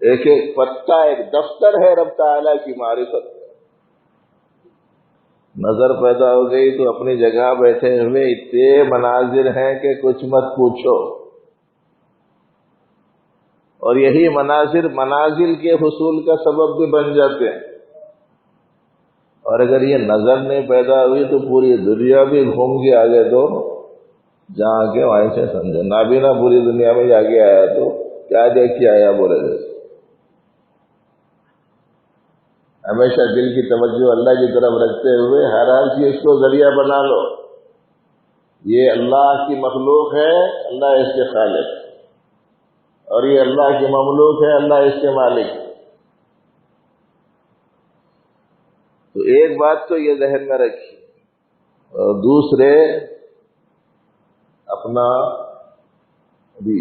ایک ایک پتا ایک دفتر ہے رب تعالیٰ کی معرفت۔ نظر پیدا ہو گئی تو اپنی جگہ بیٹھے ہوئے اتنے مناظر ہیں کہ کچھ مت پوچھو، اور یہی مناظر منازل کے حصول کا سبب بھی بن جاتے ہیں۔ اور اگر یہ نظر نہیں پیدا ہوئی تو پوری دنیا بھی گھوم کے آگے تو جہاں کے وہیں سے سمجھو، نابینا پوری دنیا میں جا کے آیا تو کیا دیکھ کے آیا بولے جیسے۔ ہمیشہ دل کی توجہ اللہ کی طرف رکھتے ہوئے ہر چیز کو ذریعہ بنا لو، یہ اللہ کی مخلوق ہے، اللہ اس کے خالق، اور یہ اللہ کی مملوک ہے، اللہ اس کے مالک۔ تو ایک بات تو یہ ذہن میں رکھی، اور دوسرے اپنا ابھی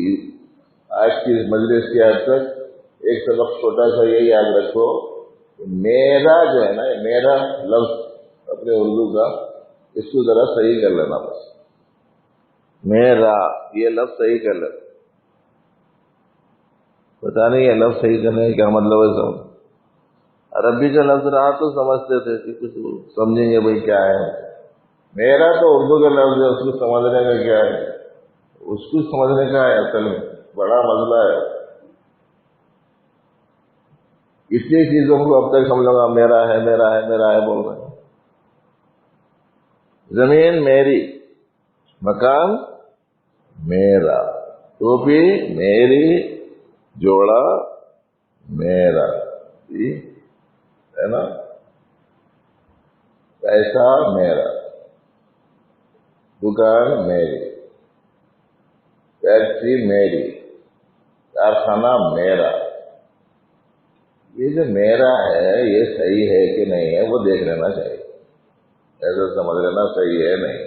آج کی مجلس کے حد تک ایک سبق چھوٹا سا یہ یاد رکھو، میرا جو ہے نا، میرا لفظ اپنے اردو کا اس کو ذرا صحیح کر لینا، بس میرا یہ لفظ صحیح کر لینا۔ پتا نہیں یہ لفظ صحیح کرنے کا کیا مطلب ہے، سب عربی کا لفظ رہا تو سمجھتے تھے کہ کچھ سمجھیں گے بھائی کیا ہے، میرا تو اردو کا لفظ ہے، اس کو سمجھنے کا کیا ہے، اس کو سمجھنے کا ہے، اصل میں بڑا مسئلہ ہے۔ اسی چیزوں کو اب تک ہم لوگ میرا ہے میرا ہے میرا ہے بول رہے ہیں۔ زمین میری، مکان میرا، ٹوپی میری، جوڑا میرا، ہے نا، پیسہ میرا، دکان میری، فیکٹری میری، کارخانہ میرا۔ یہ جو میرا ہے یہ صحیح ہے کہ نہیں ہے وہ دیکھ لینا چاہیے، ایسا سمجھ لینا صحیح ہے نہیں،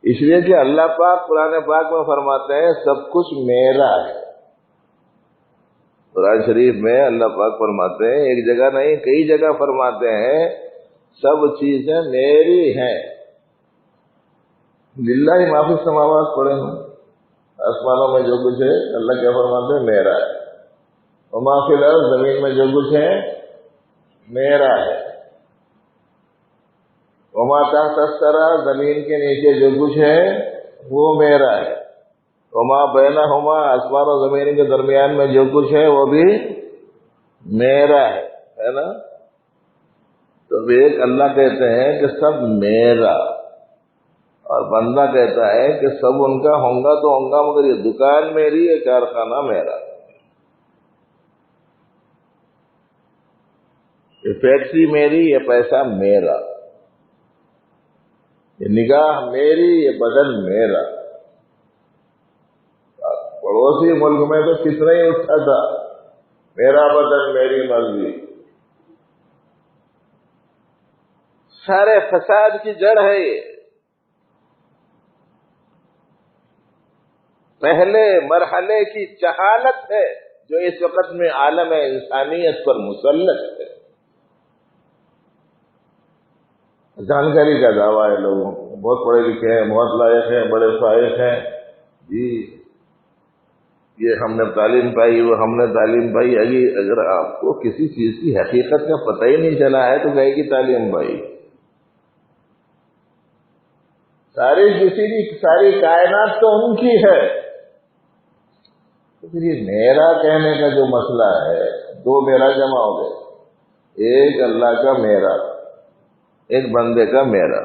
اس لیے کہ اللہ پاک قرآن پاک میں فرماتے ہیں سب کچھ میرا ہے۔ قرآن شریف میں اللہ پاک فرماتے ہیں، ایک جگہ نہیں کئی جگہ فرماتے ہیں سب چیزیں میری ہیں۔ للہ ما فی السماوات پڑھے ہیں، آسمانوں میں جو کچھ ہے اللہ کیا فرماتے ہیں، میرا ہے، وما فی الارض، زمین میں جو کچھ ہے میرا ہے، وما تحت الثری، زمین کے نیچے جو کچھ ہے وہ میرا ہے، وما بینہما، آسمان و زمین کے درمیان میں جو کچھ ہے وہ بھی میرا ہے نا۔ تو ایک اللہ کہتے ہیں کہ سب میرا، اور بندہ کہتا ہے کہ سب ان کا ہوں گا تو ہوں گا، مگر یہ دکان میری، یہ کارخانہ میرا، یہ فیکٹری میری، یہ پیسہ میرا، یہ نگاہ میری، یہ بدن میرا۔ پڑوسی ملک میں تو کتنا ہی اٹھا تھا، میرا بدن میری مرضی، سارے فساد کی جڑ ہے یہ۔ پہلے مرحلے کی جہالت ہے جو اس وقت میں عالم انسانیت پر مسلط ہے۔ جانکاری کا دعویٰ ہے لوگوں کو، بہت پڑھے لکھے ہیں، بہت لائق ہیں، بڑے فائق ہیں، جی یہ ہم نے تعلیم پائی، وہ ہم نے تعلیم پائی. اگر آپ کو کسی چیز کی حقیقت کا پتہ ہی نہیں چلا ہے تو کہے کی تعلیم پائی. ساری کائنات تو ان کی ہے. تو پھر یہ میرا کہنے کا جو مسئلہ ہے، دو میرا جمع ہو گئے، ایک اللہ کا میرا، ایک بندے کا میرا.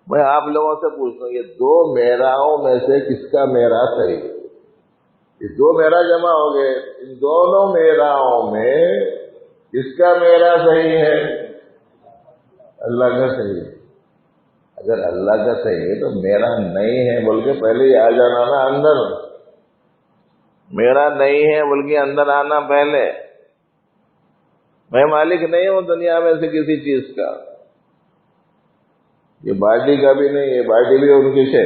میں آپ لوگوں سے پوچھتا ہوں، یہ دو میراؤں میں سے کس کا میرا صحیح؟ یہ دو میرا جمع ہو گئے، ان دونوں میراؤں میں کس کا میرا صحیح ہے؟ اللہ کا صحیح ہے. اگر اللہ کا صحیح ہے تو میرا نہیں ہے بول کے پہلے ہی آ جانا نا اندر. میرا نہیں ہے بول کے اندر آنا پہلے. میں مالک نہیں ہوں دنیا میں سے کسی چیز کا. یہ باٹی کا بھی نہیں، یہ باٹی بھی ان کی ہے.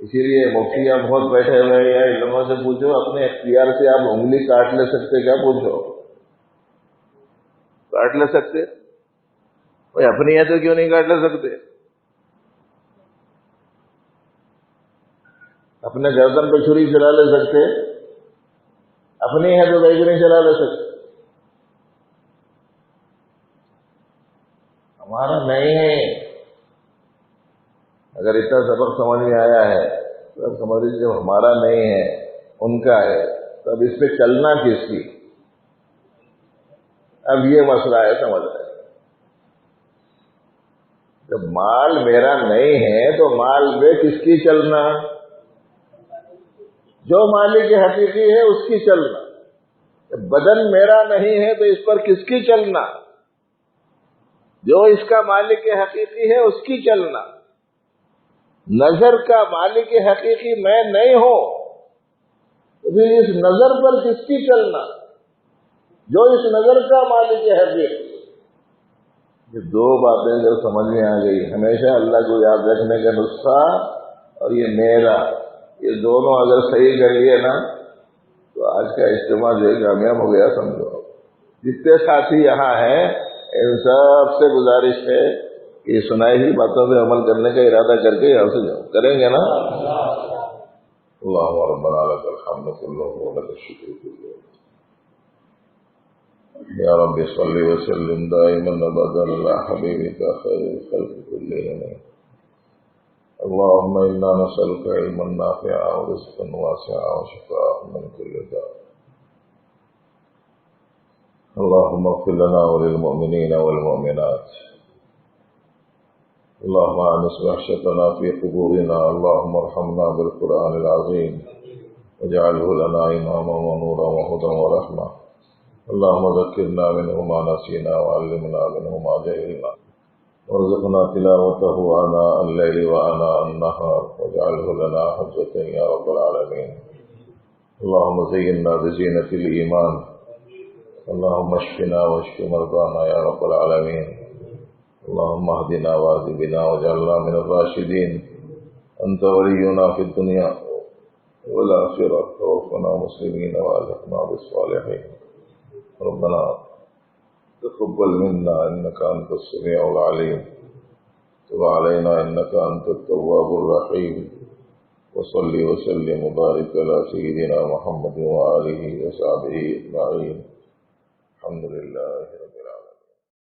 اسی لیے مفتیاں بہت بیٹھے ہوئے ہیں، ان لوگوں سے پوچھو اپنے اختیار سے آپ انگلی کاٹ لے سکتے کیا؟ پوچھو، کاٹ لے سکتے؟ کوئی اپنی ہے تو کیوں نہیں کاٹ لے سکتے؟ اپنے گردن پہ چھری چلا لے سکتے؟ اپنی ہے تو کہیں نہیں چلا لے سکتے. ہمارا نہیں ہے. اگر اتنا سبق سمجھ میں آیا ہے تو اب سمجھ لیجیے جب ہمارا نہیں ہے ان کا ہے تو اب اس پہ چلنا کس کی؟ اب یہ مسئلہ ہے، سمجھ رہے. جب مال میرا نہیں ہے تو مال پہ کس کی چلنا؟ جو مالک حقیقی ہے اس کی چلنا. جب بدن میرا نہیں ہے تو اس پر کس کی چلنا؟ جو اس کا مالک حقیقی ہے اس کی چلنا. نظر کا مالک حقیقی میں نہیں ہوں تو پھر اس نظر پر کس کی چلنا؟ جو اس نظر کا مالک حقیقی. یہ دو باتیں جب سمجھ میں آ گئی، ہمیشہ اللہ کو یاد رکھنے کا نسخہ اور یہ میرا، یہ دونوں اگر صحیح کر لیے نا تو آج کا اجتماع جو ہے کامیاب ہو گیا سمجھو. جتنے ساتھی یہاں ہیں ان سب سے گزارش ہے کہ سنائی ہوئی باتوں پہ عمل کرنے کا ارادہ کر کے یہاں سے جاؤ. کریں گے نا؟ اللہم ربنا لک الحمد کلہ ولک الشکر کلہ. یا رب صل وسلم دائما ابدا علی حبیبک خیر الخلق کلہم. اللہم انا نسألک علما نافعا ورزقا واسعا وشفاء من کل داء. اللهم اغفر لنا وللمؤمنين والمؤمنات. اللهم انس وحشتنا في قبورنا. اللهم ارحمنا بالقرآن العظيم واجعله لنا إماما ونورا وهدى ورحمة. اللهم ذكرنا منه ما نسينا وعلمنا منه ما جهلنا وارزقنا تلاوته آناء الليل وآناء النهار واجعله لنا حجة يا رب العالمين. اللهم زينا بزينة الإيمان. اللهم اشفنا واشف مرضانا يا رب العالمين. اللهم اهدنا واهد بنا واجعلنا من الراشدين. أنت ولينا في الدنيا والآخرة. توفنا مسلمين وألحقنا بالصالحين. ربنا تقبل منا إنك أنت السميع العليم. تب علينا إنك أنت التواب الرحيم. وصل وسلم وبارك على سيدنا محمد وآله وصحبه أجمعين. الحمد لله.